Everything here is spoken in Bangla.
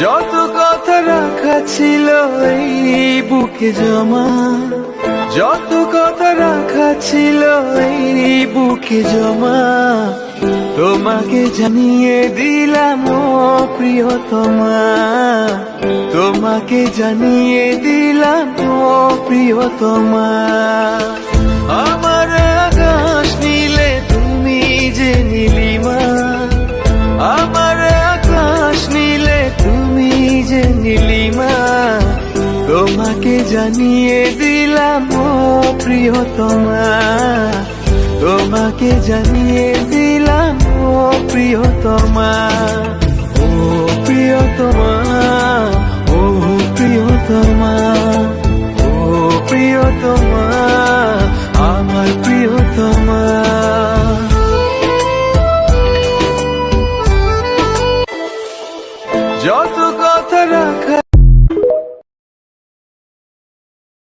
যত কথা রাখা ছিল এই বুকে জমা, যত কথা রাখা ছিল এই বুকে জমা, তোমাকে জানিয়ে দিলাম ও প্রিয়তমা, তোমাকে জানিয়ে দিলাম ও প্রিয়তমা। আমার আকাশ নীলে তুমি যে নীলিমা, আমার আকাশ নীলে তুমি যে নীলিমা, তোমাকে জানিয়ে দিলাম ও প্রিয়তমা, তোমাকে জানিয়ে দিলাম ও প্রিয়তমা, ও প্রিয়তমা, ও প্রিয়তমা, ও প্রিয়তমা, আমার প্রিয়তমা। যত কথা রাখা